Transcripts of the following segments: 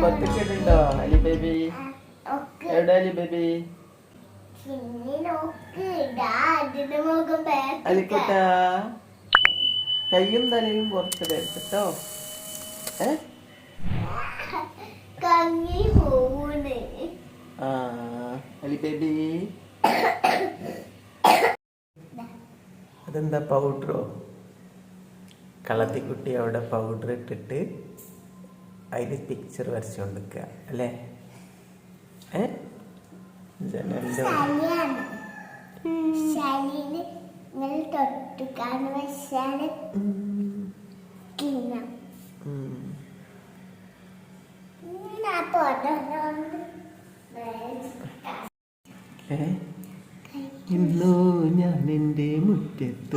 പൊട്ടിച്ചിട്ടുണ്ടോ Ali baby? എവിടെ Ali baby? അലിക്കുട്ട കയ്യും തലയും പുറത്തിട്ടോ. അലി ബേബി അതെന്താ പൗഡറോ? കളത്തിക്കുട്ടി അവിടെ പൗഡർ ഇട്ടിട്ട് അതിൽ പിക്ചർ വരച്ചുകൊണ്ടിരിക്കുക അല്ലേ? ജനലിന്റെ ഇന്നോ ഞാൻ എൻ്റെ മുറ്റത്ത്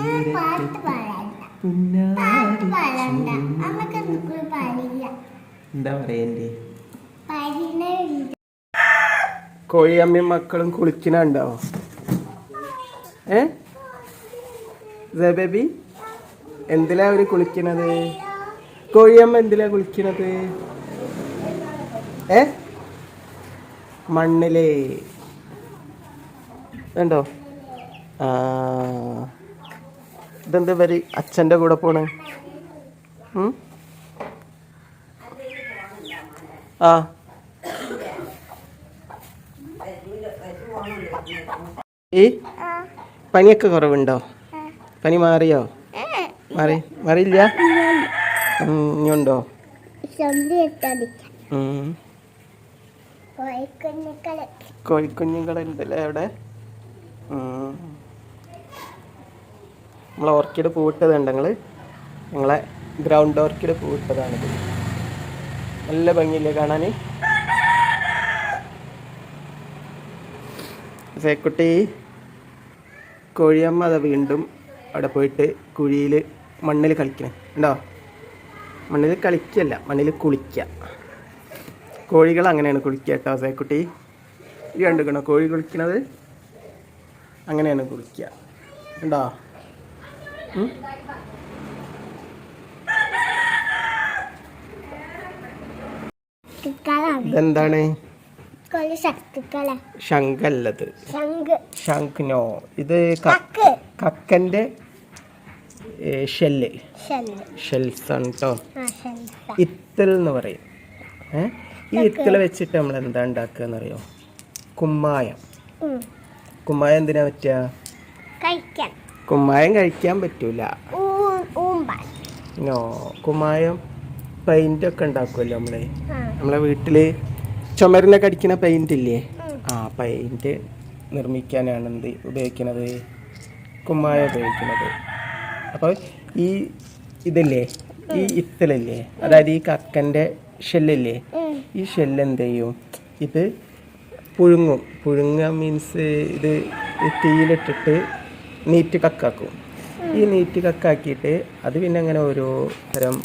എന്താ പറയണ്ടേ? കോഴിയമ്മയും മക്കളും കുളിക്കണുണ്ടോ? ബേബി എന്തിലാ അവര് കുളിക്കണത്? കോഴിയമ്മ എന്തിലാ കുളിക്കണത്? മണ്ണിലേ ഉണ്ടോ? ഇതെന്താ വരി അച്ഛൻ്റെ കൂടെ പോണ്? ഈ പനിയൊക്കെ കുറവുണ്ടോ? പനി മാറിയോ? മാറിയില്ല? ഇനിയുണ്ടോ? കോഴിക്കുഞ്ഞുങ്ങളുണ്ടല്ലേ അവിടെ? നമ്മളെ ഓർക്കിഡ് പൂവിട്ടതുണ്ട്. ഞങ്ങളെ ഗ്രൗണ്ട് ഓർക്കിഡ് പൂവിട്ടതാണിത്. നല്ല ഭംഗിയില്ലേ കാണാൻ? സേക്കുട്ടി കോഴിയമ്മ അത് വീണ്ടും അവിടെ പോയിട്ട് കുഴിയിൽ മണ്ണിൽ കളിക്കണേ ഉണ്ടോ? മണ്ണിൽ കളിക്കല്ല, മണ്ണിൽ കുളിക്കുക. കോഴികൾ അങ്ങനെയാണ് കുളിക്കുക കേട്ടോ സേക്കുട്ടി. ഈ കണ്ടുക്കണോ കോഴി കുളിക്കണത്? അങ്ങനെയാണ് കുളിക്കുക ഉണ്ടോ? ഇതെന്താണ്? ശംഖല്ലത്, ശംഖ്നോ. ഇത് കക്കന്റെ ഷെൽസ് ആണ് കേട്ടോ. ഇത്തൽ എന്ന് പറയും. ഈ ഇത്തൽ വെച്ചിട്ട് നമ്മൾ എന്താ ഉണ്ടാക്കുക എന്നറിയോ? കുമ്മായം. കുമ്മായം എന്തിനാ പറ്റുക? കുമ്മായം കഴിക്കാൻ പറ്റൂല. നോ, കുമ്മായം പെയിന്റ് ഒക്കെ ഉണ്ടാക്കുമല്ലോ നമ്മളെ വീട്ടില് ചുമരിനൊക്കെ അടിക്കുന്ന പെയിന്റ് ഇല്ലേ? ആ പെയിന്റ് നിർമ്മിക്കാനാണ് എന്ത് ഉപയോഗിക്കുന്നത്? കുമ്മായം ഉപയോഗിക്കുന്നത്. അപ്പോൾ ഈ ഇതില്ലേ, ഈ ഇത്തലില്ലേ, അതായത് ഈ കക്കൻ്റെ ഷെല്ലില്ലേ, ഈ ഷെല്ല് എന്ത് ചെയ്യും? ഇത് പുഴുങ്ങുക മീൻസ് ഇത് തീയിലിട്ടിട്ട് നീറ്റ് കക്കാക്കും. ഈ നീറ്റ് കക്കാക്കിയിട്ട് അത് പിന്നെ അങ്ങനെ ഓരോ തരം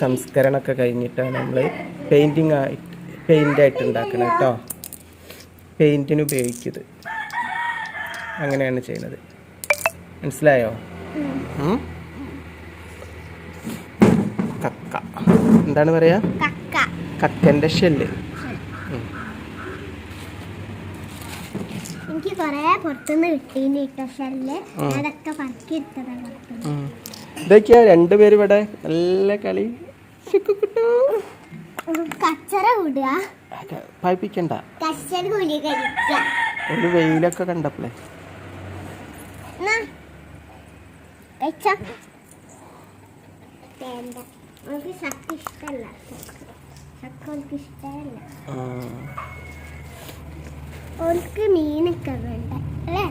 സംസ്കരണമൊക്കെ കഴിഞ്ഞിട്ടാണ് നമ്മൾ പെയിൻ്റായിട്ട് ഉണ്ടാക്കണം കേട്ടോ. പെയിൻറ്റിന് ഉപയോഗിക്കുന്നത് അങ്ങനെയാണ് ചെയ്യുന്നത്. മനസ്സിലായോ? കക്ക എന്താണ് പറയാ? കക്കൻ്റെ ഷെല്ല്. ഇതൊക്കെയാ രണ്ടുപേരും ഇവിടെ നല്ല കളി. പായിപ്പിക്കണ്ട, ഒരു വെയിലൊക്കെ കണ്ടപ്പോളേ. മീനൊക്കെ വേണ്ട അല്ലേ?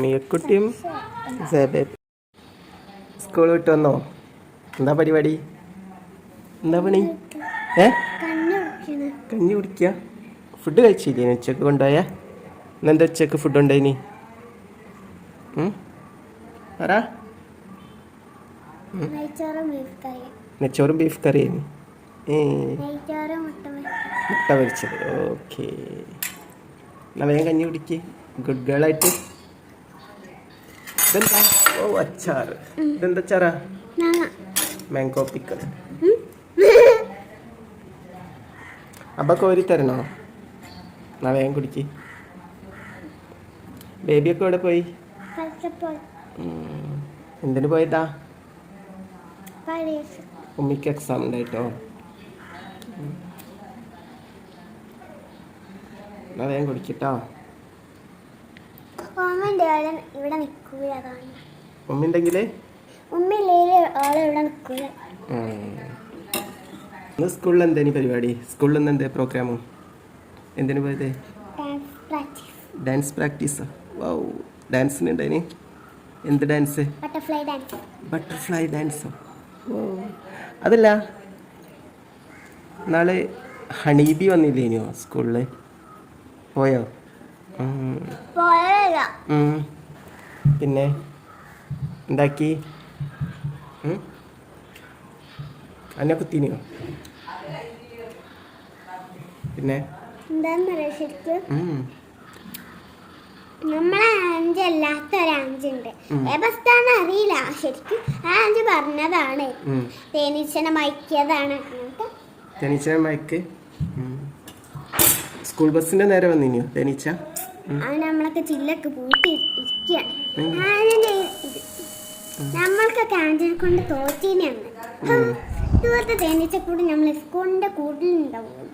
മീക്കുട്ടിയും സ്കൂൾ വിട്ട് വന്നോ? എന്താ പരിപാടി? എന്താ പണി? കഞ്ഞി കുടിക്കുക. ഫുഡ് കഴിച്ചില്ലേ ഉച്ചക്ക് കൊണ്ടുപോയ? ഇന്നെന്താ ഉച്ചക്ക് ഫുഡ് ഉണ്ടായിനി? പറ. നെച്ചോറും ബീഫ് കറിയും മുട്ട പൊരിച്ചത്. ഓക്കെ, എന്നാ വേഗം കഞ്ഞി കുടിക്ക്. ഗുഡ് ഗേളായിട്ട് ഇതെന്താ? ഓ അച്ചാർ. ഇതെന്താ അച്ചാറാ? Mango pickle. അപ്പൊ കോരി തരണോ? എന്നാ വേഗം കുടിക്ക്. ബേബിയൊക്കെ എവിടെ പോയി? എന്തിനു പോയതാ? ഉമ്മിക്ക് എക്സാം ഉണ്ടായിട്ടോ. എന്നാ വേഗം കുടിക്കട്ടോ. ഉമ്മ ഉണ്ടെങ്കിലേ ഇന്ന് സ്കൂളിൽ എന്തേനി പരിപാടി? സ്കൂളിൽ നിന്ന് എന്തേ പ്രോഗ്രാമോ? എന്തിനു പോയത്? Dance practice. വൗ, ഡാൻസിന് ഉണ്ടായിനി. എന്ത് ഡാൻസ്? ബട്ടർഫ്ലൈ ഡാൻസോ? ഓ, അതല്ല നാളെ ഹണീബി വന്നില്ലേനിയോ സ്കൂളിൽ? പോയോ? പിന്നെ എന്താക്കി? അന്നെ കുത്തിനിയോ? പിന്നെ നമ്മളെ അഞ്ചല്ലാത്ത ഒരഞ്ചുണ്ട്. ഏബസ്ഥാന്ന് അറിയില്ല ശരിക്കും. ആ അഞ്ച് പറഞ്ഞതാണ് തേനീച്ചനെ മയക്കിയതാണ്. തേനീച്ചനെ മയക്ക്? സ്കൂൾ ബസ്സിന്റെ നേരെ വന്നിനിയോ തേനീച്ച? അവൻ നമ്മളൊക്കെ ചില്ലൊക്കെ പൂട്ടി ഇരിക്കുകയാണ്. നമ്മൾക്കൊക്കെ അഞ്ചിനെ കൊണ്ട് തോറ്റീനാണ്. ഇതുപോലത്തെ തേനീച്ച കൂടി നമ്മൾ സ്കൂളിന്റെ കൂട്ടിലുണ്ടാവും.